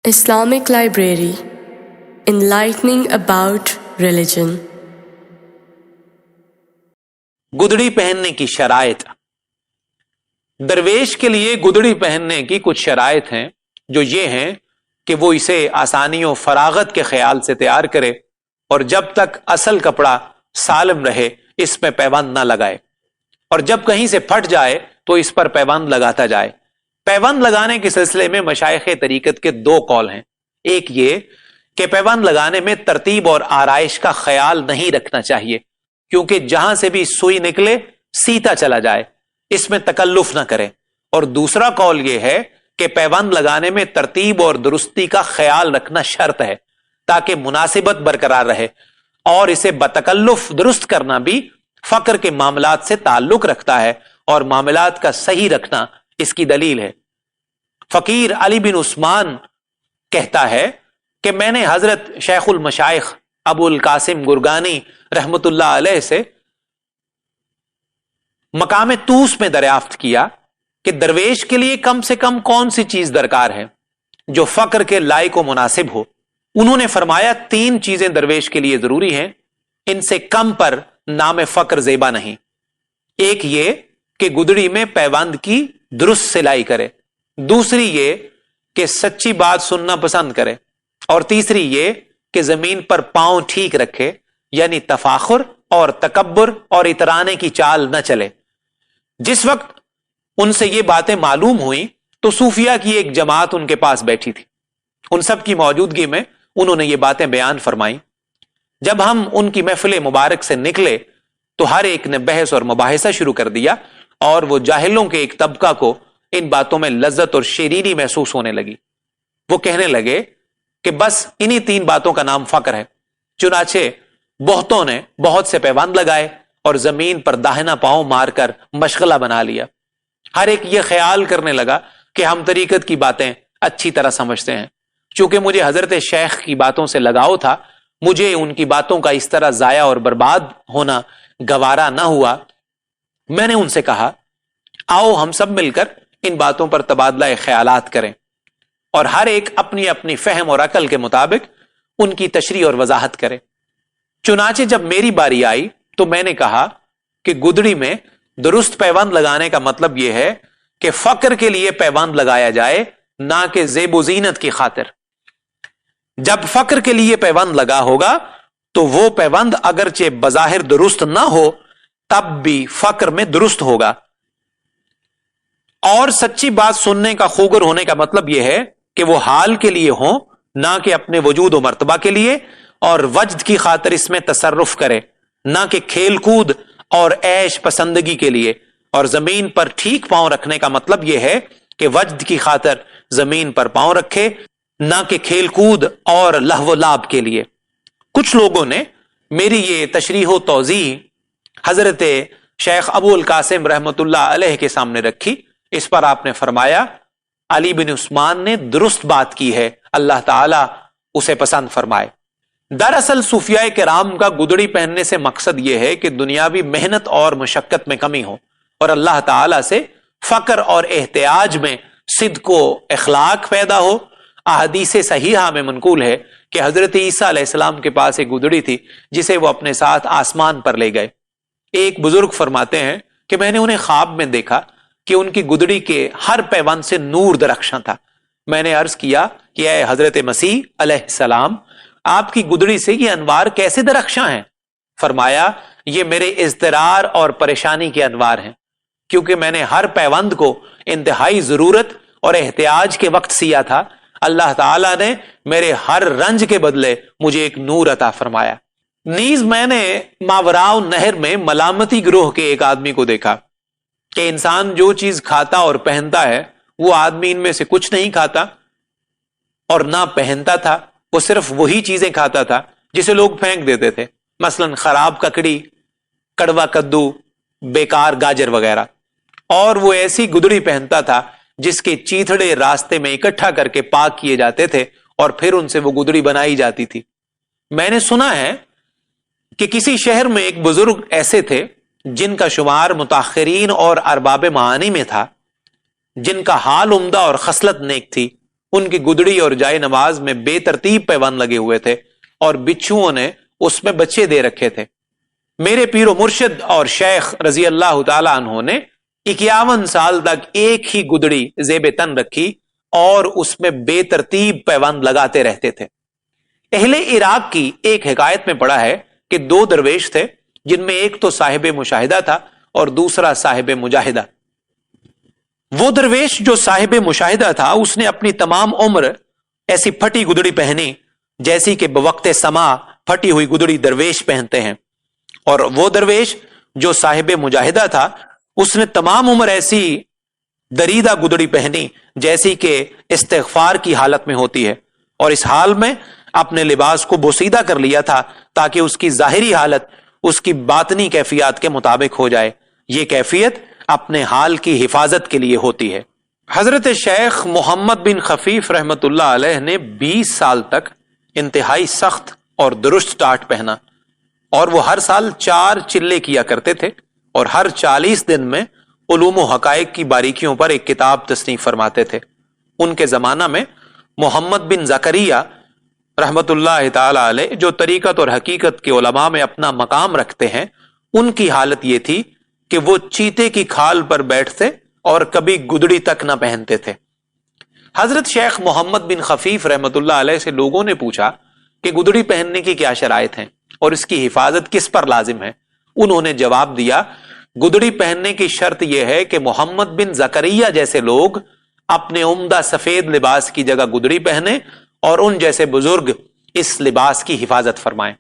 Islamic Library, enlightening about religion. گدڑی پہننے کی شرائط. درویش کے لیے گدڑی پہننے کی کچھ شرائط ہیں جو یہ ہیں کہ وہ اسے آسانی و فراغت کے خیال سے تیار کرے اور جب تک اصل کپڑا سالم رہے اس میں پیوند نہ لگائے، اور جب کہیں سے پھٹ جائے تو اس پر پیوند لگاتا جائے. پیوند لگانے کے سلسلے میں مشائخ طریقت کے دو قول ہیں. ایک یہ کہ پیوند لگانے میں ترتیب اور آرائش کا خیال نہیں رکھنا چاہیے، کیونکہ جہاں سے بھی سوئی نکلے سیتا چلا جائے، اس میں تکلف نہ کرے. اور دوسرا قول یہ ہے کہ پیوند لگانے میں ترتیب اور درستی کا خیال رکھنا شرط ہے تاکہ مناسبت برقرار رہے، اور اسے بتکلف درست کرنا بھی فقر کے معاملات سے تعلق رکھتا ہے، اور معاملات کا صحیح رکھنا اس کی دلیل ہے. فقیر علی بن عثمان کہتا ہے کہ میں نے حضرت شیخ المشائخ ابو القاسم گرگانی رحمت اللہ علیہ سے مقام توس میں دریافت کیا کہ درویش کے لیے کم سے کم کون سی چیز درکار ہے جو فقر کے لائق و مناسب ہو. انہوں نے فرمایا 3 چیزیں درویش کے لیے ضروری ہیں، ان سے کم پر نام فقر زیبا نہیں. ایک یہ کہ گدڑی میں پیوند کی درست سلائی کرے، دوسری یہ کہ سچی بات سننا پسند کرے، اور تیسری یہ کہ زمین پر پاؤں ٹھیک رکھے، یعنی تفاخر اور تکبر اور اترانے کی چال نہ چلے. جس وقت ان سے یہ باتیں معلوم ہوئیں تو صوفیہ کی ایک جماعت ان کے پاس بیٹھی تھی. ان سب کی موجودگی میں انہوں نے یہ باتیں بیان فرمائیں. جب ہم ان کی محفل مبارک سے نکلے تو ہر ایک نے بحث اور مباحثہ شروع کر دیا، اور وہ جاہلوں کے ایک طبقہ کو ان باتوں میں لذت اور شیرینی محسوس ہونے لگی. وہ کہنے لگے کہ بس انہی 3 باتوں کا نام فقر ہے. چنانچہ بہتوں نے بہت سے پیوند لگائے اور زمین پر داہنا پاؤں مار کر مشغلہ بنا لیا. ہر ایک یہ خیال کرنے لگا کہ ہم طریقت کی باتیں اچھی طرح سمجھتے ہیں. چونکہ مجھے حضرت شیخ کی باتوں سے لگاؤ تھا، مجھے ان کی باتوں کا اس طرح ضائع اور برباد ہونا گوارا نہ ہوا. میں نے ان سے کہا آؤ ہم سب مل کر ان باتوں پر تبادلہ خیالات کریں، اور ہر ایک اپنی اپنی فہم اور عقل کے مطابق ان کی تشریح اور وضاحت کرے. چنانچہ جب میری باری آئی تو میں نے کہا کہ گدڑی میں درست پیوند لگانے کا مطلب یہ ہے کہ فقر کے لیے پیوند لگایا جائے، نہ کہ زیب و زینت کی خاطر. جب فقر کے لیے پیوند لگا ہوگا تو وہ پیوند اگرچہ بظاہر درست نہ ہو تب بھی فقر میں درست ہوگا. اور سچی بات سننے کا خوگر ہونے کا مطلب یہ ہے کہ وہ حال کے لیے ہوں، نہ کہ اپنے وجود و مرتبہ کے لیے، اور وجد کی خاطر اس میں تصرف کرے، نہ کہ کھیل کود اور عیش پسندگی کے لیے. اور زمین پر ٹھیک پاؤں رکھنے کا مطلب یہ ہے کہ وجد کی خاطر زمین پر پاؤں رکھے، نہ کہ کھیل کود اور لہو و لعب کے لیے. کچھ لوگوں نے میری یہ تشریح و توضیح حضرت شیخ ابو القاسم رحمت اللہ علیہ کے سامنے رکھی. اس پر آپ نے فرمایا علی بن عثمان نے درست بات کی ہے، اللہ تعالیٰ اسے پسند فرمائے. دراصل صوفیاء کرام کا گدڑی پہننے سے مقصد یہ ہے کہ دنیاوی محنت اور مشقت میں کمی ہو، اور اللہ تعالیٰ سے فقر اور احتیاج میں صدق و اخلاق پیدا ہو. احادیث صحیحہ میں منقول ہے کہ حضرت عیسیٰ علیہ السلام کے پاس ایک گدڑی تھی جسے وہ اپنے ساتھ آسمان پر لے گئے. ایک بزرگ فرماتے ہیں کہ میں نے انہیں خواب میں دیکھا کہ ان کی گدڑی کے ہر پیوند سے نور درخشاں تھا. میں نے عرض کیا کہ اے حضرت مسیح علیہ السلام، آپ کی گدڑی سے یہ انوار کیسے درخشاں ہیں؟ فرمایا یہ میرے اضطرار اور پریشانی کے انوار ہیں، کیونکہ میں نے ہر پیوند کو انتہائی ضرورت اور احتیاج کے وقت سیا تھا. اللہ تعالیٰ نے میرے ہر رنج کے بدلے مجھے ایک نور عطا فرمایا. نیز میں نے ماوراء نہر میں ملامتی گروہ کے ایک آدمی کو دیکھا کہ انسان جو چیز کھاتا اور پہنتا ہے وہ آدمی ان میں سے کچھ نہیں کھاتا اور نہ پہنتا تھا. وہ صرف وہی چیزیں کھاتا تھا جسے لوگ پھینک دیتے تھے، مثلا خراب ککڑی، کڑوا کدو، بیکار گاجر وغیرہ. اور وہ ایسی گدڑی پہنتا تھا جس کے چیتھڑے راستے میں اکٹھا کر کے پاک کیے جاتے تھے اور پھر ان سے وہ گدڑی بنائی جاتی تھی. میں نے سنا ہے کہ کسی شہر میں ایک بزرگ ایسے تھے جن کا شمار متاخرین اور ارباب معانی میں تھا، جن کا حال عمدہ اور خصلت نیک تھی. ان کی گدڑی اور جائے نماز میں بے ترتیب پیوند لگے ہوئے تھے اور بچھوؤں نے اس میں بچے دے رکھے تھے۔ میرے پیر و مرشد اور شیخ رضی اللہ تعالی عنہ نے 51 سال تک ایک ہی گدڑی زیب تن رکھی اور اس میں بے ترتیب پیوند لگاتے رہتے تھے۔ اہل عراق کی ایک حکایت میں پڑھا ہے کہ 2 درویش تھے، جن میں ایک تو صاحب مشاہدہ تھا اور دوسرا صاحب مجاہدہ۔ وہ درویش جو صاحب مشاہدہ تھا اس نے اپنی تمام عمر ایسی پھٹی گدڑی پہنی جیسی کہ بوقت سما پھٹی ہوئی گدڑی درویش پہنتے ہیں، اور وہ درویش جو صاحب مجاہدہ تھا اس نے تمام عمر ایسی دریدہ گدڑی پہنی جیسی کہ استغفار کی حالت میں ہوتی ہے، اور اس حال میں اپنے لباس کو بوسیدہ کر لیا تھا تاکہ اس کی ظاہری حالت اس کی باطنی کیفیات کے مطابق ہو جائے۔ یہ کیفیت اپنے حال کی حفاظت کے لیے ہوتی ہے۔ حضرت شیخ محمد بن خفیف رحمت اللہ علیہ نے 20 سال تک انتہائی سخت اور درست ٹاٹ پہنا، اور وہ ہر سال 4 چلے کیا کرتے تھے، اور ہر 40 دن میں علوم و حقائق کی باریکیوں پر ایک کتاب تصنیف فرماتے تھے۔ ان کے زمانہ میں محمد بن زکریا رحمت اللہ تعالی علیہ، جو طریقت اور حقیقت کے علماء میں اپنا مقام رکھتے ہیں، ان کی حالت یہ تھی کہ وہ چیتے کی کھال پر بیٹھتے اور کبھی گدڑی تک نہ پہنتے تھے۔ حضرت شیخ محمد بن خفیف رحمت اللہ علیہ سے لوگوں نے پوچھا کہ گدڑی پہننے کی کیا شرائط ہیں اور اس کی حفاظت کس پر لازم ہے؟ انہوں نے جواب دیا، گدڑی پہننے کی شرط یہ ہے کہ محمد بن زکریا جیسے لوگ اپنے عمدہ سفید لباس کی جگہ گدڑی پہنے اور ان جیسے بزرگ اس لباس کی حفاظت فرمائیں۔